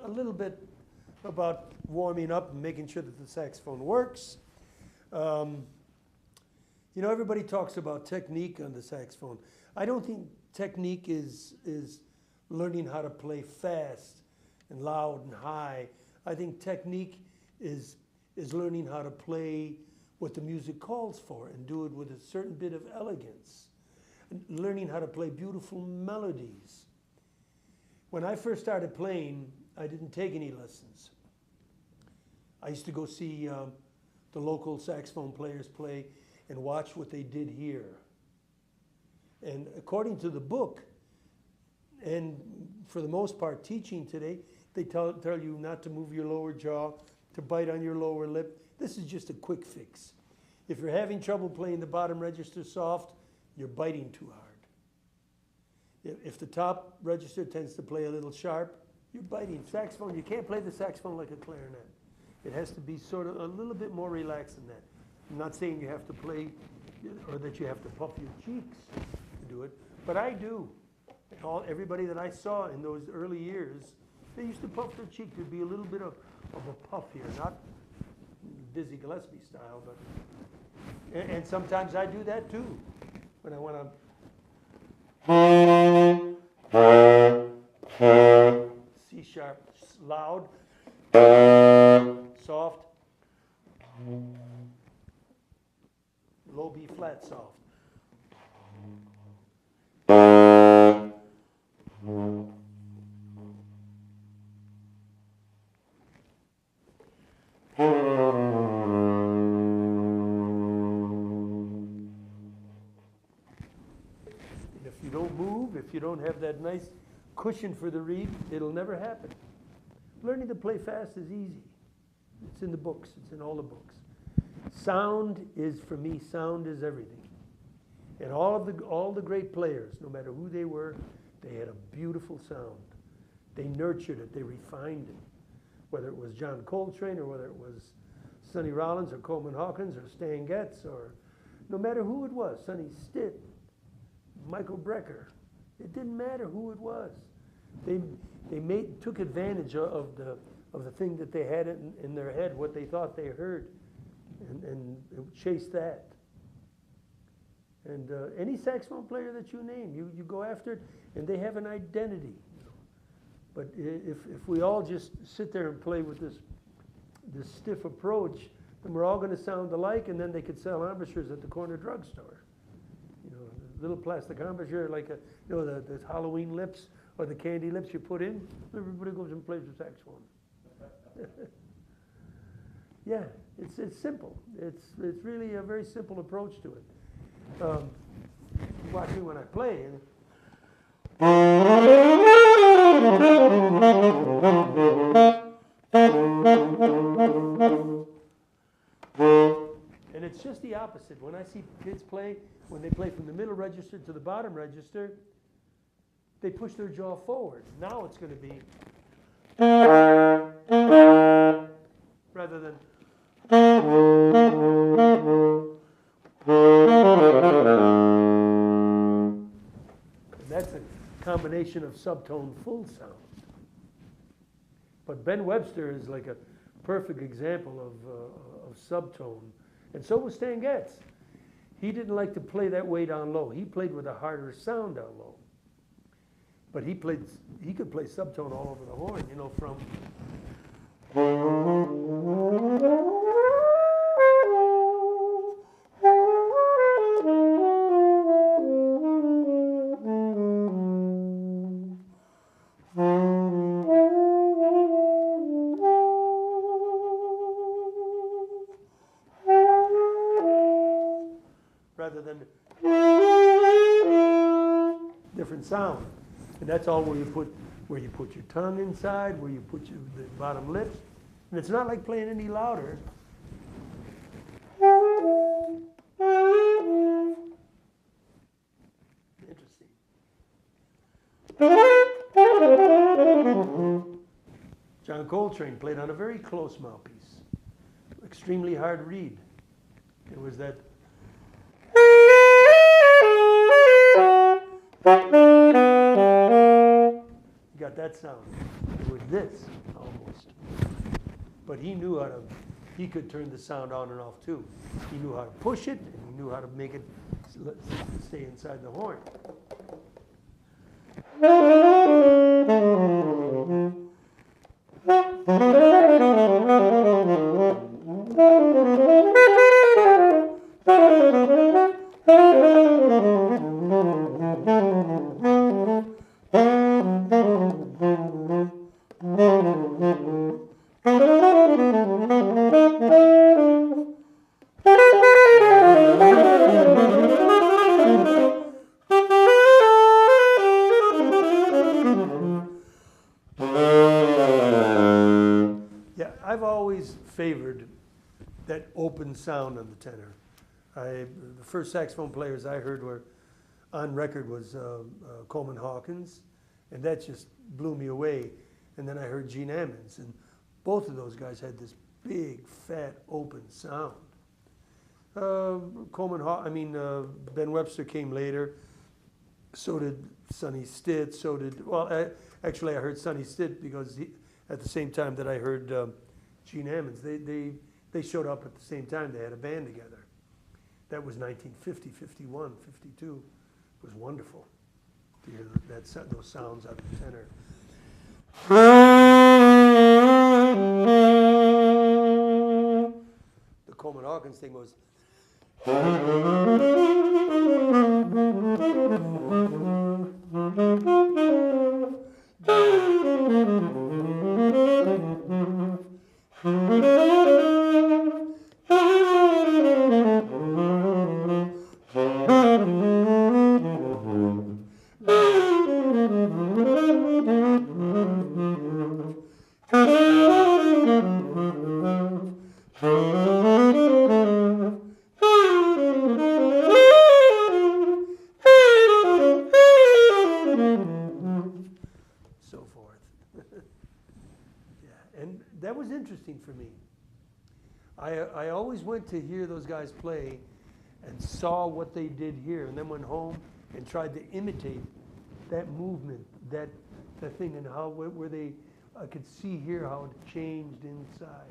A little bit about warming up and making sure that the saxophone works. Everybody talks about technique on the saxophone. I don't think technique is learning how to play fast and loud and high. I think technique is learning how to play what the music calls for and do it with a certain bit of elegance. And learning how to play beautiful melodies. When I first started playing, I didn't take any lessons. I used to go see the local saxophone players play and watch what they did here. And according to the book, and for the most part teaching today, they tell you not to move your lower jaw, to bite on your lower lip. This is just a quick fix. If you're having trouble playing the bottom register soft, you're biting too hard. If the top register tends to play a little sharp, you're biting. Saxophone, you can't play the saxophone like a clarinet. It has to be sort of a little bit more relaxed than that. I'm not saying you have to play or that you have to puff your cheeks to do it, but I do. Everybody that I saw in those early years, they used to puff their cheek. There'd be a little bit of a puff here, not Dizzy Gillespie style, but and sometimes I do that too when I want to C sharp loud, soft, low B flat soft. If you don't move, if you don't have that nice cushion for the reed, it'll never happen. Learning to play fast is easy. It's in the books. It's in all the books. Sound is, for me, sound is everything. And all the great players, no matter who they were, they had a beautiful sound. They nurtured it. They refined it. Whether it was John Coltrane or whether it was Sonny Rollins or Coleman Hawkins or Stan Getz or no matter who it was, Sonny Stitt, Michael Brecker. It didn't matter who it was. They took advantage of the thing that they had in their head, what they thought they heard, and chased that. And any saxophone player that you name, you go after it, and they have an identity. But if we all just sit there and play with this stiff approach, then we're all going to sound alike, and then they could sell embouchures at the corner drugstore. Little plastic embouchure like the Halloween lips or the candy lips you put in. Everybody goes and plays the saxophone. Yeah, it's simple. It's really a very simple approach to it. Watch me when I play. And it's just the opposite. When I see kids play, when they play from the middle register to the bottom register, they push their jaw forward. Now it's going to be rather than and that's a combination of subtone full sound. But Ben Webster is like a perfect example of subtone. And so was Stan Getz. He didn't like to play that way down low. He played with a harder sound down low. But he could play subtone all over the horn, from than different sound. And that's all where you put your tongue inside, where you put the bottom lip. And it's not like playing any louder. Interesting. John Coltrane played on a very close mouthpiece. Extremely hard reed. It was that. You got that sound. It was this, almost. But he knew how to, he could turn the sound on and off too. He knew how to push it, and he knew how to make it stay inside the horn. I've always favored that open sound on the tenor. The first saxophone players I heard were on record was Coleman Hawkins, and that just blew me away. And then I heard Gene Ammons, and both of those guys had this big, fat, open sound. Ben Webster came later. So did Sonny Stitt. So did, well, actually I heard Sonny Stitt because at the same time that I heard Gene Ammons. They showed up at the same time. They had a band together. That was 1950, 51, 52. It was wonderful to hear those sounds out of the tenor. The Coleman Hawkins thing was. So forth. Yeah, and that was interesting for me. I always went to hear those guys play and saw what they did here, and then went home and tried to imitate that movement, that thing, and how where they, I could see here how it changed inside.